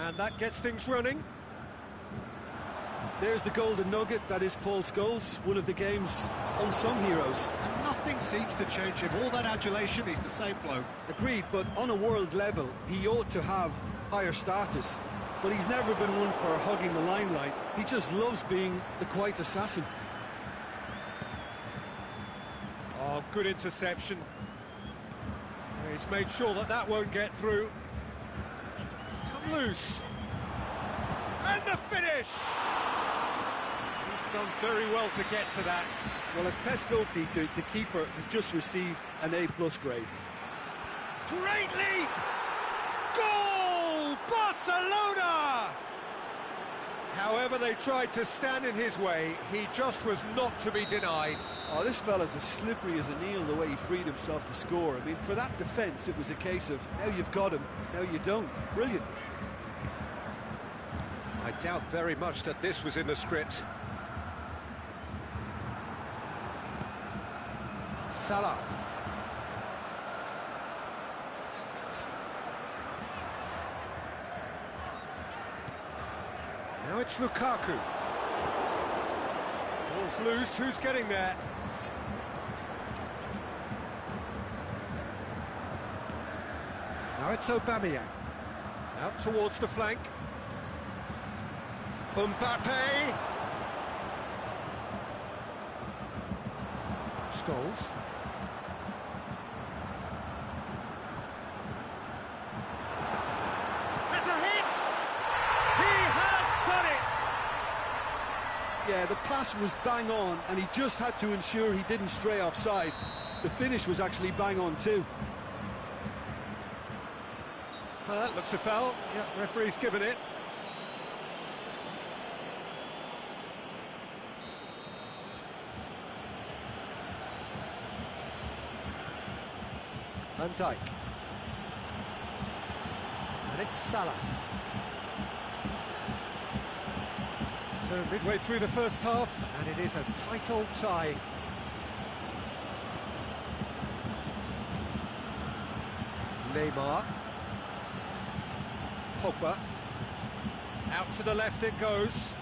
And that gets things running. There's the golden nugget, that is Paul Scholes, one of the game's unsung heroes. And nothing seems to change him. All that adulation, he's the same bloke. Agreed, but on a world level, he ought to have higher status. But he's never been one for hugging the limelight. He just loves being the quiet assassin. Oh, good interception. He's made sure that that won't get through. It's come loose. And the finish! He's done very well to get to that. Well, as test goalkeeper, the keeper has just received an A+ grade. Great leap! Goal! Barcelona! However they tried to stand in his way, he just was not to be denied. Oh, this fella's as slippery as an eel the way he freed himself to score. I mean, for that defence, it was a case of, now you've got him, now you don't. Brilliant. I doubt very much that this was in the script. Salah. Now it's Lukaku. Ball's loose, who's getting there? Now it's Aubameyang. Out towards the flank. Mbappe! Scholes. Has a hit! He has done it! Yeah, the pass was bang on, and he just had to ensure he didn't stray offside. The finish was actually bang on too. Well, that looks a foul. Yep, referee's given it. Van Dijk. And it's Salah. So midway through the first half, and it is a tight old tie. Neymar. Pogba. Out to the left it goes.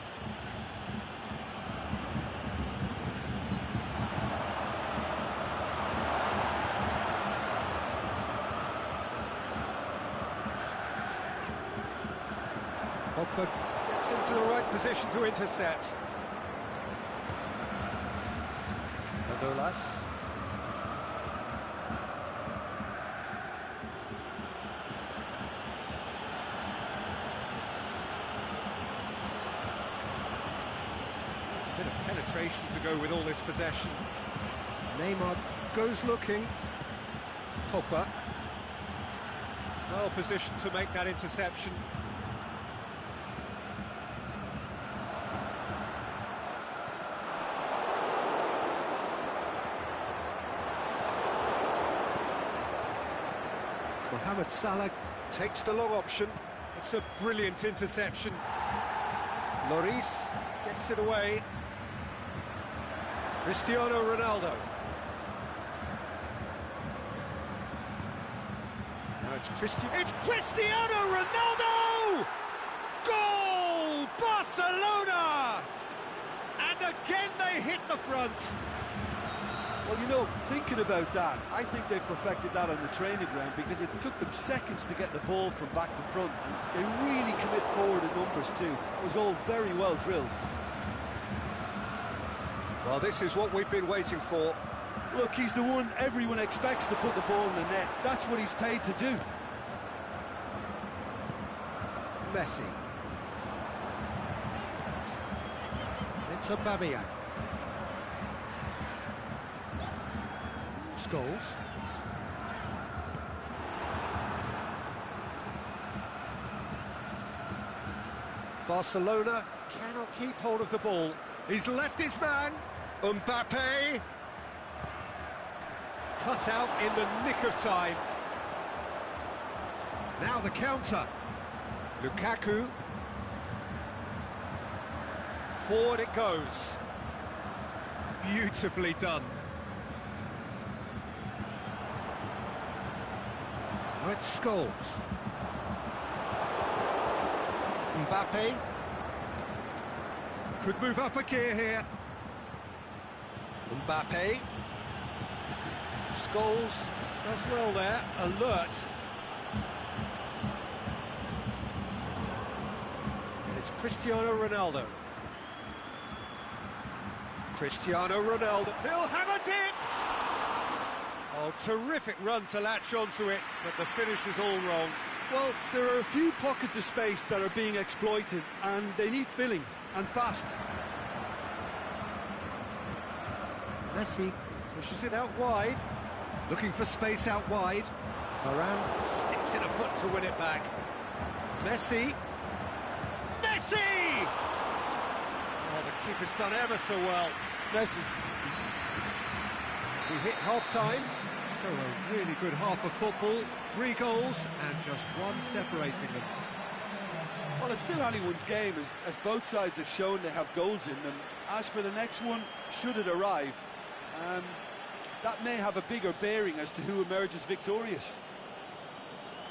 Pogba gets into the right position to intercept. Manolas. That's a bit of penetration to go with all this possession. Neymar goes looking. Pogba. Well positioned to make that interception. Mohamed Salah takes the long option. It's a brilliant interception. Lloris gets it away. Cristiano Ronaldo. Now it's Cristiano Ronaldo! Goal! Barcelona! And again they hit the front. Well, you know, thinking about that, I think they've perfected that on the training ground because it took them seconds to get the ball from back to front, and they really commit forward in numbers too. It was all very well drilled. Well, this is what we've been waiting for. Look, he's the one everyone expects to put the ball in the net. That's what he's paid to do. Messi. It's Aubameyang. Scholes. Barcelona cannot keep hold of the ball. He's left his man. Mbappe. Cut out in the nick of time. Now the counter. Lukaku. Forward it goes. Beautifully done. Now it's Scholes. Mbappe. Could move up a gear here. Mbappe. Scholes. Does well there, alert. And it's Cristiano Ronaldo. Cristiano Ronaldo, he'll have a dip! Oh, terrific run to latch onto it, but the finish was all wrong. Well, there are a few pockets of space that are being exploited, and they need filling, and fast. Messi pushes it out wide. Looking for space out wide. Moran sticks in a foot to win it back. Messi! Messi! Oh, the keeper's done ever so well. Messi. We hit half-time, so a really good half of football. 3 goals and just one separating them. Well, it's still anyone's game, as both sides have shown they have goals in them. As for the next one, should it arrive, that may have a bigger bearing as to who emerges victorious.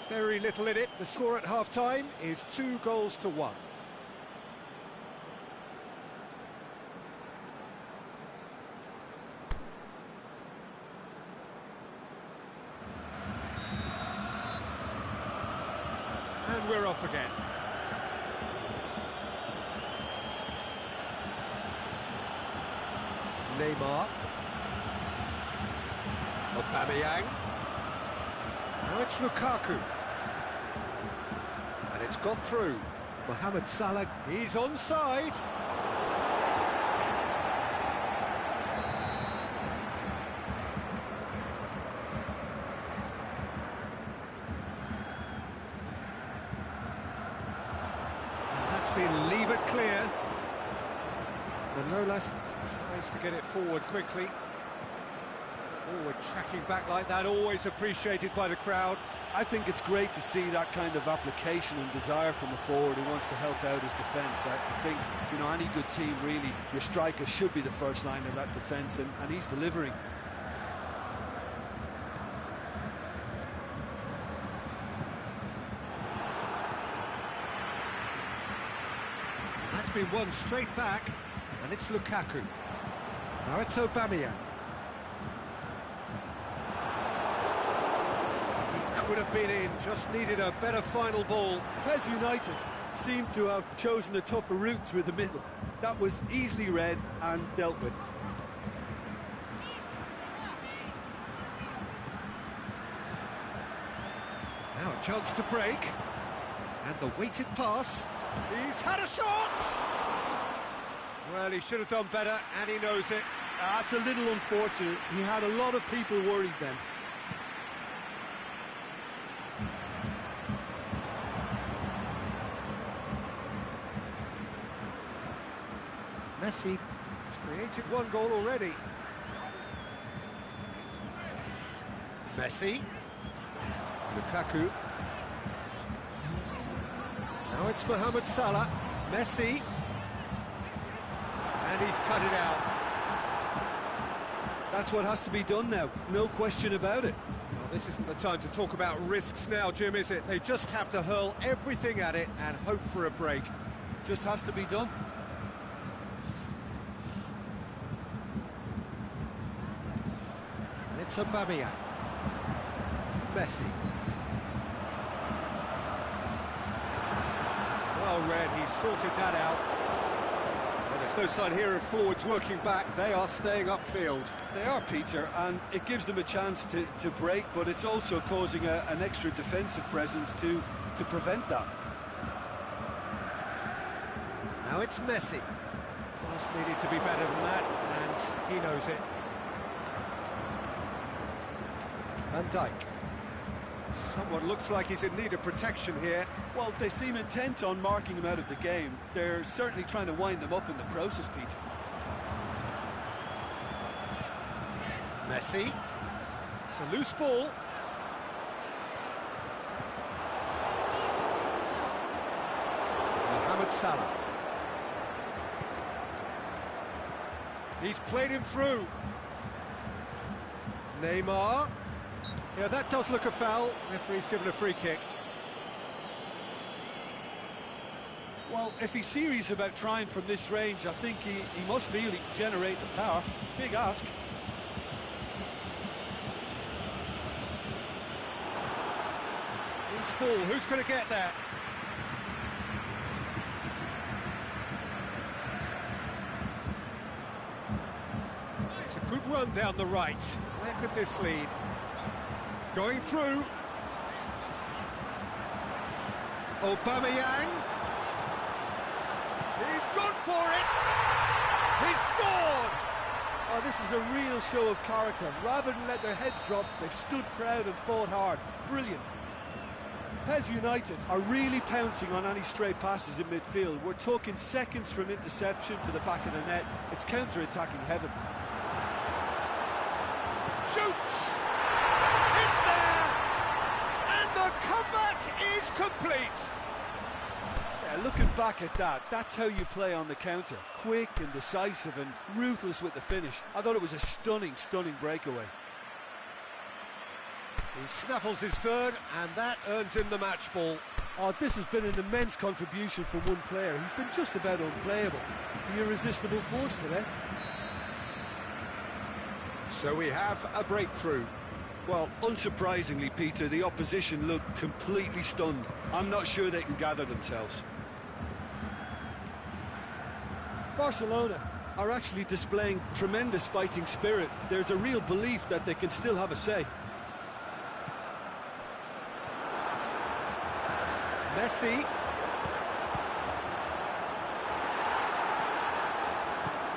Very little in it. The score at half-time is 2-1. And we're off again. Neymar. Aubameyang. Now it's Lukaku. And it's got through. Mohamed Salah, he's onside. Been levered clear. Manolas tries to get it forward quickly. Forward tracking back like that, always appreciated by the crowd. I think it's great to see that kind of application and desire from a forward who wants to help out his defence. I think, you know, any good team, really, your striker should be the first line of that defence, and he's delivering. That's been won straight back, and it's Lukaku. Now it's Aubameyang. He could have been in, just needed a better final ball. PES United seem to have chosen a tougher route through the middle. That was easily read and dealt with. Now a chance to break, and the weighted pass. He's had a shot! Well, he should have done better, and he knows it. That's a little unfortunate. He had a lot of people worried then. Messi has created 1 goal already. Messi. Lukaku. Now it's Mohamed Salah. Messi. And he's cut it out. That's what has to be done now, no question about it. Well, this isn't the time to talk about risks now, Jim, is it? They just have to hurl everything at it and hope for a break. Just has to be done. And it's Aubameyang. Messi. Well read, he sorted that out. Well, there's no sign here of forwards working back. They are staying upfield. They are, Peter, and it gives them a chance to break, but it's also causing an extra defensive presence to prevent that. Now it's Messi. Pass needed to be better than that, and he knows it. Van Dijk. Someone looks like he's in need of protection here. Well, they seem intent on marking him out of the game. They're certainly trying to wind them up in the process, Peter. Messi. It's a loose ball. Mohamed Salah. He's played him through. Neymar. Yeah, that does look a foul. Referee's given a free kick. Well, if he's serious about trying from this range, I think he must feel he can generate the power. Big ask. Loose ball, who's going to get that? It's a good run down the right. Where could this lead? Going through. Aubameyang. He's gone for it. He's scored. Oh, this is a real show of character. Rather than let their heads drop, they've stood proud and fought hard. Brilliant. PES United are really pouncing on any stray passes in midfield. We're talking seconds from interception to the back of the net. It's counter-attacking heaven. Shoots! It's there! And the comeback is complete! Yeah, looking back at that, that's how you play on the counter. Quick and decisive and ruthless with the finish. I thought it was a stunning, stunning breakaway. He snaffles his third, and that earns him the match ball. Oh, this has been an immense contribution from one player. He's been just about unplayable. The irresistible force today. So we have a breakthrough. Well, unsurprisingly, Peter, the opposition look completely stunned. I'm not sure they can gather themselves. Barcelona are actually displaying tremendous fighting spirit. There's a real belief that they can still have a say. Messi.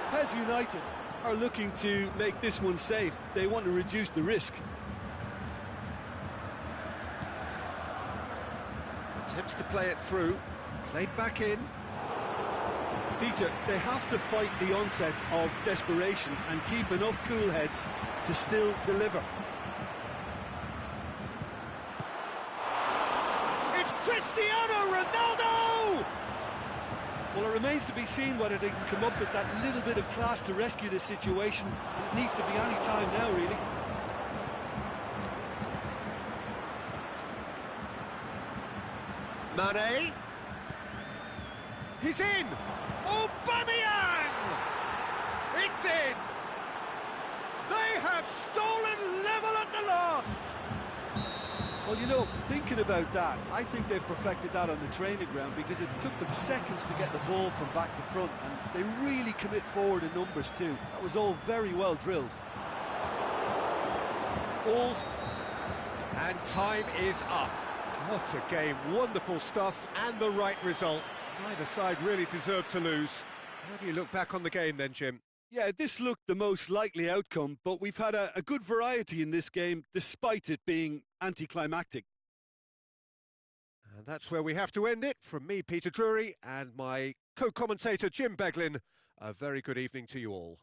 PES United are looking to make this one safe. They want to reduce the risk. Attempts to play it through. Played back in. Peter, they have to fight the onset of desperation and keep enough cool heads to still deliver. It's Cristiano Ronaldo! Well, it remains to be seen whether they can come up with that little bit of class to rescue this situation. It needs to be any time now, really. Mane. He's in! Aubameyang! It's in! They have stolen level at the last! Well, you know, thinking about that, I think they've perfected that on the training ground because it took them seconds to get the ball from back to front, and they really commit forward in numbers too. That was all very well drilled. Balls, and time is up. What a game, wonderful stuff, and the right result. Neither side really deserved to lose. How do you look back on the game then, Jim? Yeah, this looked the most likely outcome, but we've had a good variety in this game, despite it being anticlimactic. And that's where we have to end it. From me, Peter Drury, and my co-commentator, Jim Beglin, a very good evening to you all.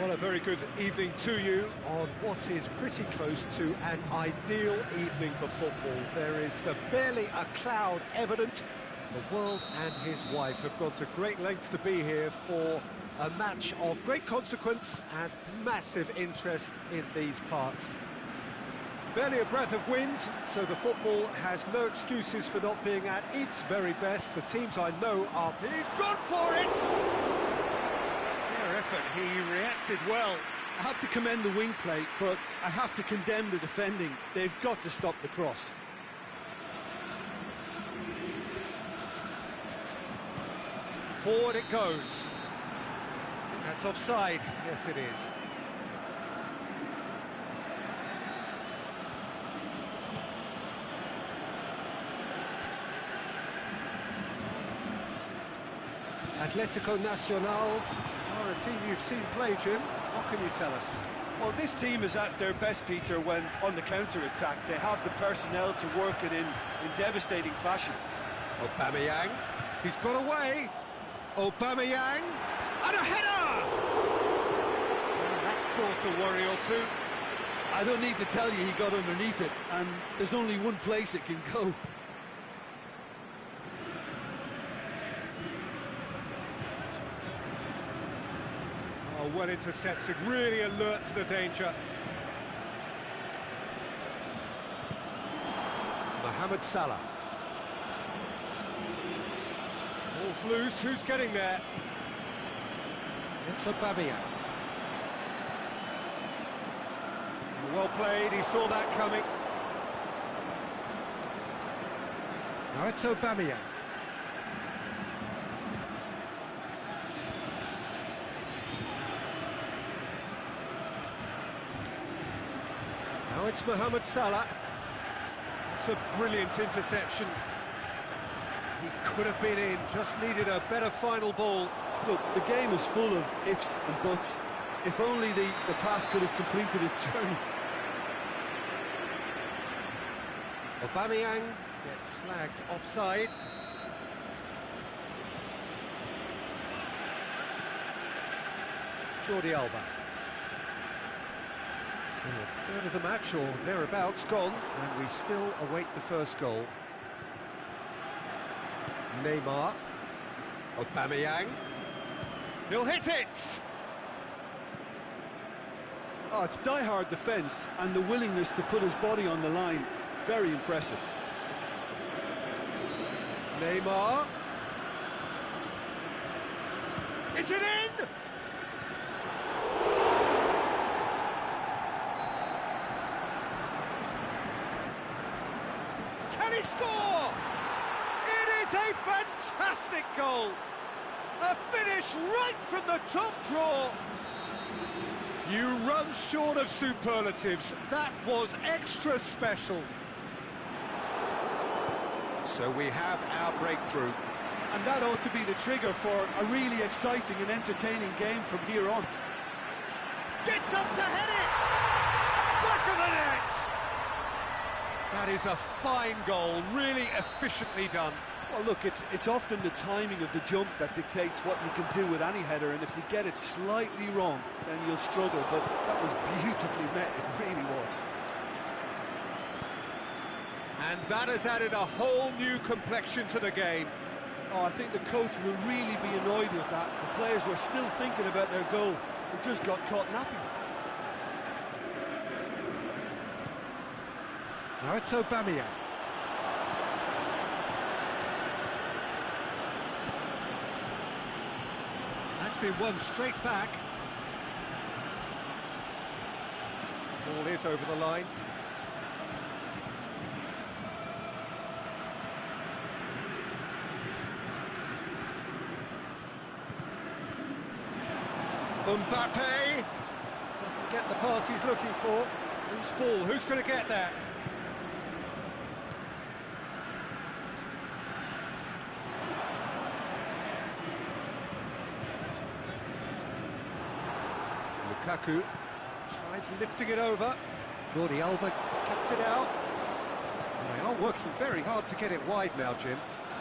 Well, a very good evening to you on what is pretty close to an ideal evening for football. There is barely a cloud evident. The world and his wife have gone to great lengths to be here for a match of great consequence and massive interest in these parts. Barely a breath of wind, so the football has no excuses for not being at its very best. The teams I know are... He's gone for it! Fair effort, he reacted well. I have to commend the wing play, but I have to condemn the defending. They've got to stop the cross. Forward it goes. I think that's offside. Yes, it is. Atlético Nacional are a team you've seen play, Jim. What can you tell us? Well, this team is at their best, Peter, when on the counter-attack. They have the personnel to work it in devastating fashion. Aubameyang, he's got away. Aubameyang, and a header! Well, that's caused a worry or two. I don't need to tell you he got underneath it, and there's only one place it can go. Oh, well intercepted, really alert to the danger. Mohamed Salah. Ball's loose, who's getting there? It's Aubameyang. Well played, he saw that coming. Now it's Aubameyang. Now it's Mohamed Salah. It's a brilliant interception. He could have been in, just needed a better final ball. Look, the game is full of ifs and buts. If only the pass could have completed its journey. Aubameyang gets flagged offside. Jordi Alba. So a third of the match, or thereabouts, gone, and we still await the first goal. Neymar. Aubameyang. He'll hit it! Oh, it's die-hard defence and the willingness to put his body on the line. Very impressive. Neymar. Is it in? Can he score? It is a fantastic goal. A finish right from the top draw. You run short of superlatives. That was extra special. So we have our breakthrough. And that ought to be the trigger for a really exciting and entertaining game from here on. Gets up to head it! Back of the net! That is a fine goal, really efficiently done. Well, look, it's often the timing of the jump that dictates what you can do with any header, and if you get it slightly wrong, then you'll struggle, but that was beautifully met, it really was. And that has added a whole new complexion to the game. Oh, I think the coach will really be annoyed with that. The players were still thinking about their goal and just got caught napping. Now it's Aubameyang. That's been won straight back. Ball is over the line. Mbappe doesn't get the pass he's looking for. Loose ball, who's going to get that? Lukaku tries lifting it over. Jordi Alba cuts it out. They are working very hard to get it wide now, Jim.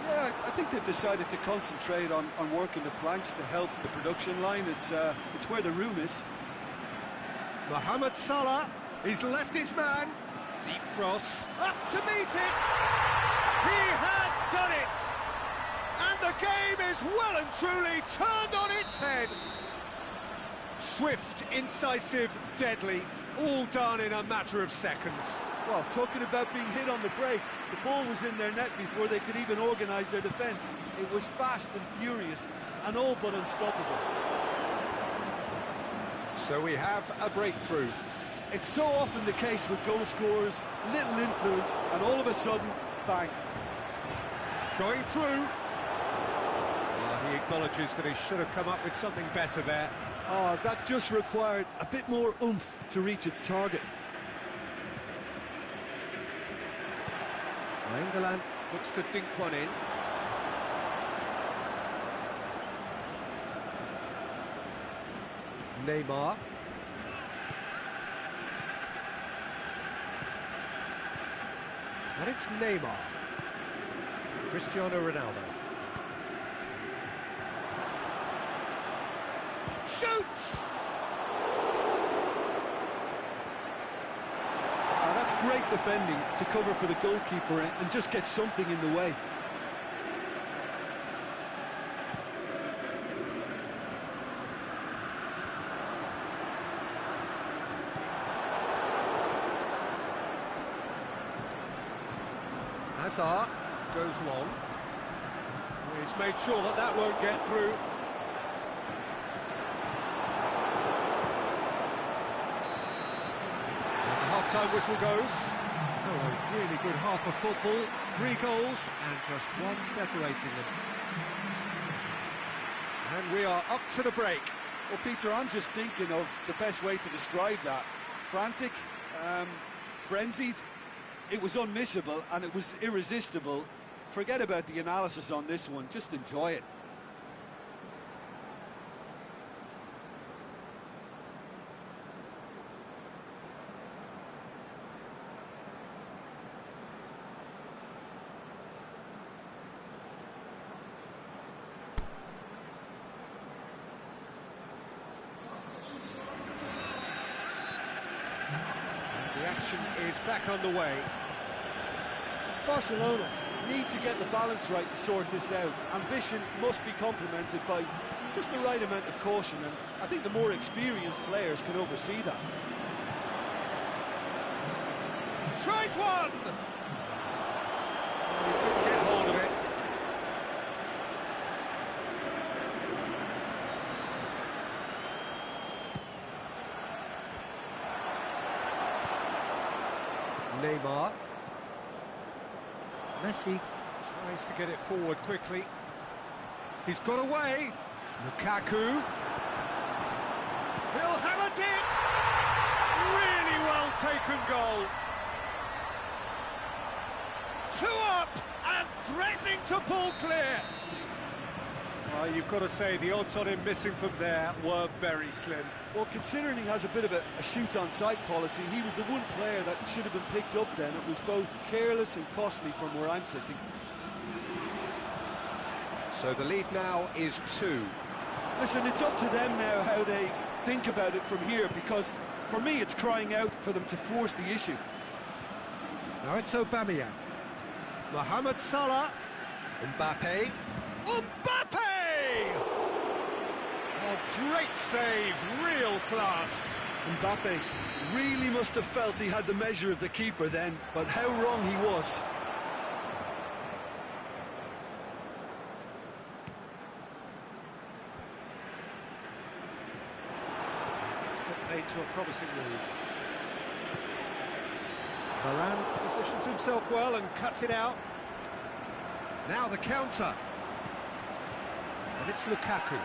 Yeah, I think they've decided to concentrate on working the flanks to help the production line. It's where the room is. Mohamed Salah, he's left his man. Deep cross, up to meet it. He has done it. And the game is well and truly turned on its head. Swift, incisive, deadly, all done in a matter of seconds. Well, talking about being hit on the break, the ball was in their net before they could even organise their defence. It was fast and furious, and all but unstoppable. So we have a breakthrough. It's so often the case with goal scorers, little influence, and all of a sudden, bang. Going through. Well, he acknowledges that he should have come up with something better there. Oh, that just required a bit more oomph to reach its target. England looks to dink one in. Neymar. And it's Neymar. Cristiano Ronaldo. Shoots! That's great defending to cover for the goalkeeper and just get something in the way. Hazard goes long. He's made sure that that won't get through. Half-time whistle goes. So a really good half of football, 3 goals and just one separating them. And we are up to the break. Well, Peter, I'm just thinking of the best way to describe that. Frantic, frenzied. It was unmissable and it was irresistible. Forget about the analysis on this one, just enjoy it. The action is back underway. Barcelona need to get the balance right to sort this out. Ambition must be complemented by just the right amount of caution, and I think the more experienced players can oversee that. Tries one! He couldn't get hold of it. Neymar. Messi Tries to get it forward quickly. He's got away. Lukaku. He'll have a dip! Really well taken goal. 2 up and threatening to pull clear. Well, you've got to say the odds on him missing from there were very slim. Well, considering he has a bit of a shoot-on-sight policy, he was the one player that should have been picked up then. It was both careless and costly from where I'm sitting. So the lead now is 2. Listen, it's up to them now how they think about it from here, because for me it's crying out for them to force the issue. Now it's Aubameyang. Mohamed Salah. Mbappe. Mbappe! Oh, great save, real class. Mbappe really must have felt he had the measure of the keeper then, but how wrong he was. It's got paid to a promising move. Varane positions himself well and cuts it out. Now the counter. And it's Lukaku.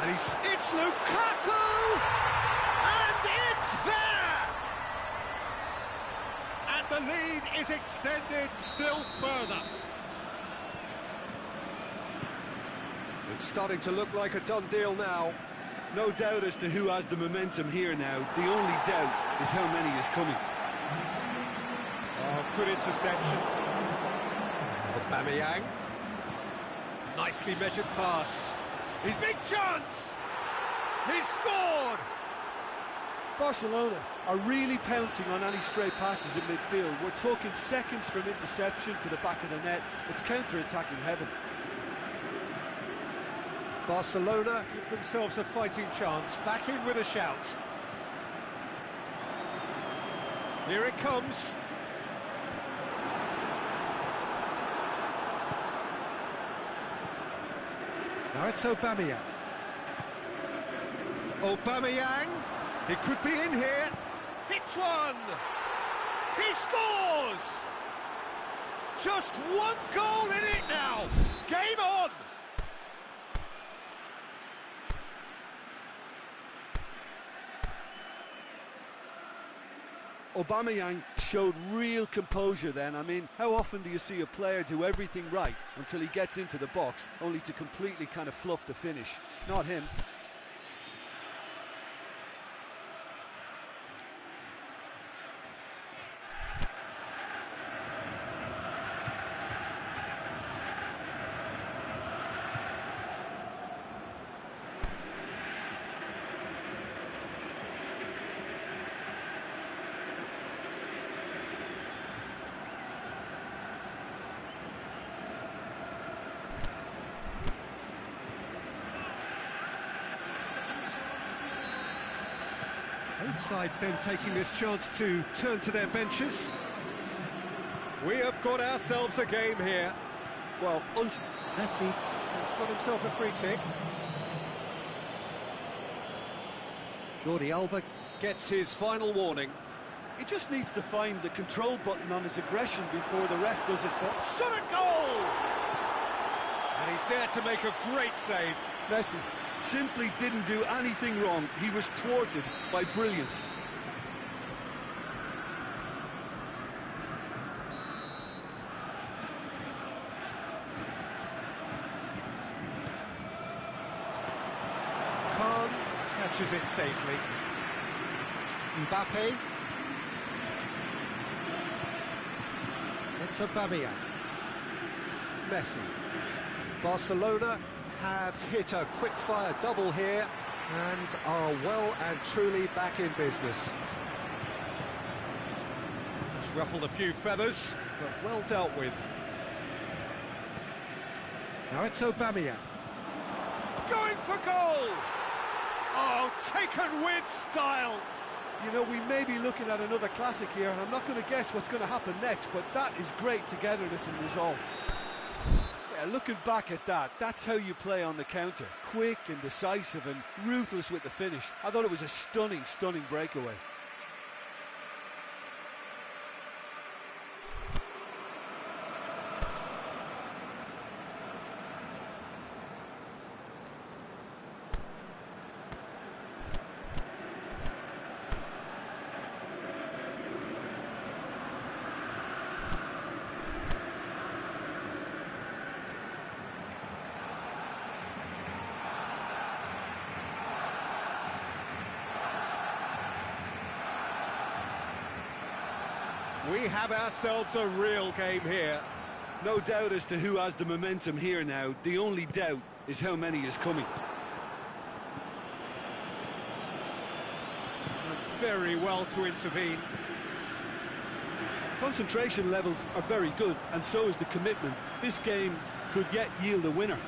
And it's Lukaku! And it's there! And the lead is extended still further. It's starting to look like a done deal now. No doubt as to who has the momentum here now. The only doubt is how many is coming. Oh, good interception. Aubameyang. Nicely measured pass. His big chance! He's scored! Barcelona are really pouncing on any stray passes in midfield. We're talking seconds from interception to the back of the net. It's counter-attacking heaven. Barcelona give themselves a fighting chance, back in with a shout. Here it comes. Now it's Aubameyang. Aubameyang, it could be in here. Hits one. He scores. Just one goal in it now. Game on. Aubameyang showed real composure then. I mean, how often do you see a player do everything right until he gets into the box, only to completely kind of fluff the finish? Not him. Both sides then taking this chance to turn to their benches. We have got ourselves a game here. Well, Messi has got himself a free kick. Jordi Alba gets his final warning. he just needs to find the control button on his aggression before the ref does it for... Shot a goal! And he's there to make a great save. Messi simply didn't do anything wrong. He was thwarted by brilliance. Khan catches it safely. Mbappe. It's Aubameyang. Messi. Barcelona have hit a quick-fire double here and are well and truly back in business. It's ruffled a few feathers, but well dealt with. Now it's Aubameyang. Going for goal! Oh, taken with style! You know, we may be looking at another classic here, and I'm not going to guess what's going to happen next, but that is great togetherness and resolve. Yeah, looking back at that, that's how you play on the counter. Quick and decisive and ruthless with the finish. I thought it was a stunning, stunning breakaway. We have ourselves a real game here. No doubt as to who has the momentum here now. The only doubt is how many is coming. Very well to intervene. Concentration levels are very good, and so is the commitment. This game could yet yield a winner.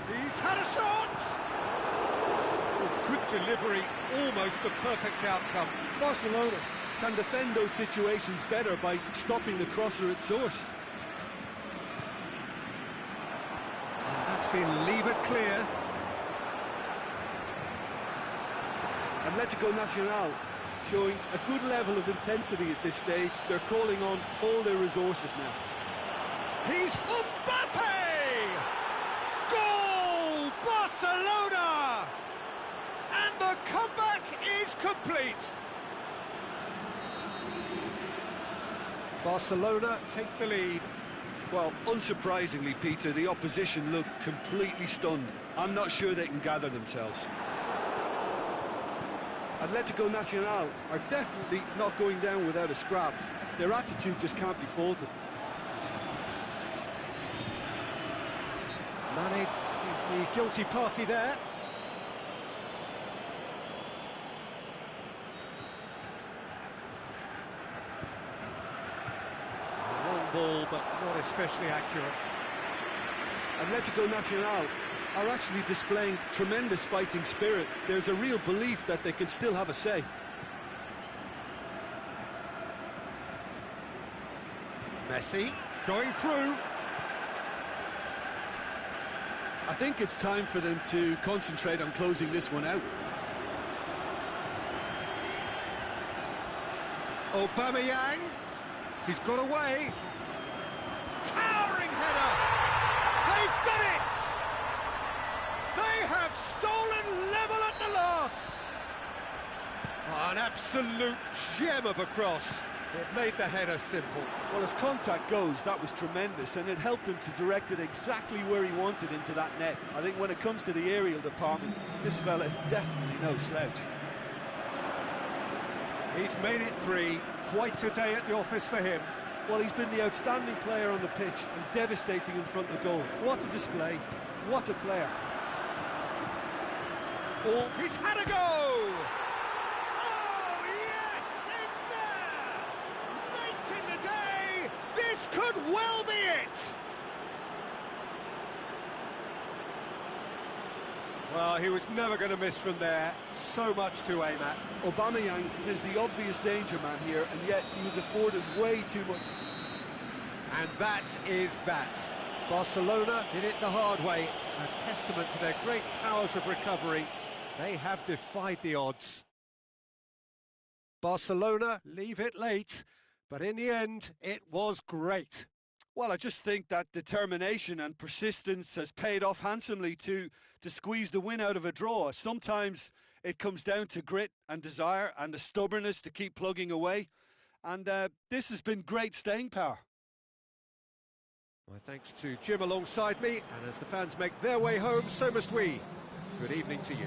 He's had a shot! Good delivery, almost the perfect outcome. Barcelona can defend those situations better by stopping the crosser at source. And that's been levered clear. Atletico Nacional showing a good level of intensity at this stage. They're calling on all their resources now. He's Mbappe! Goal! Barcelona! And the comeback is complete. Barcelona take the lead. Well, unsurprisingly, Peter, the opposition look completely stunned. I'm not sure they can gather themselves. Atletico Nacional are definitely not going down without a scrap. Their attitude just can't be faulted. Mane is the guilty party there. A long ball, but not especially accurate. Atletico Nacional are actually displaying tremendous fighting spirit. There's a real belief that they can still have a say. Messi going through. I think it's time for them to concentrate on closing this one out. Aubameyang, he's got away. Towering header! They've done it! They have stolen level at the last! Oh, an absolute gem of a cross. It made the header simple. Well, as contact goes, that was tremendous, and it helped him to direct it exactly where he wanted into that net. I think when it comes to the aerial department, this fella is definitely no slouch. He's made it 3. Quite a day at the office for him. Well, he's been the outstanding player on the pitch and devastating in front of goal. What a display. What a player. Oh, he's had a go! Oh, yes, it's there! Late in the day, this could well be it! Well, he was never going to miss from there. So much to aim at. Aubameyang is the obvious danger man here, and yet he was afforded way too much. And that is that. Barcelona did it the hard way. A testament to their great powers of recovery. They have defied the odds. Barcelona leave it late, but in the end, it was great. Well, I just think that determination and persistence has paid off handsomely to squeeze the win out of a draw. Sometimes it comes down to grit and desire and the stubbornness to keep plugging away. And this has been great staying power. My thanks to Jim alongside me, and as the fans make their way home, so must we. Good evening to you.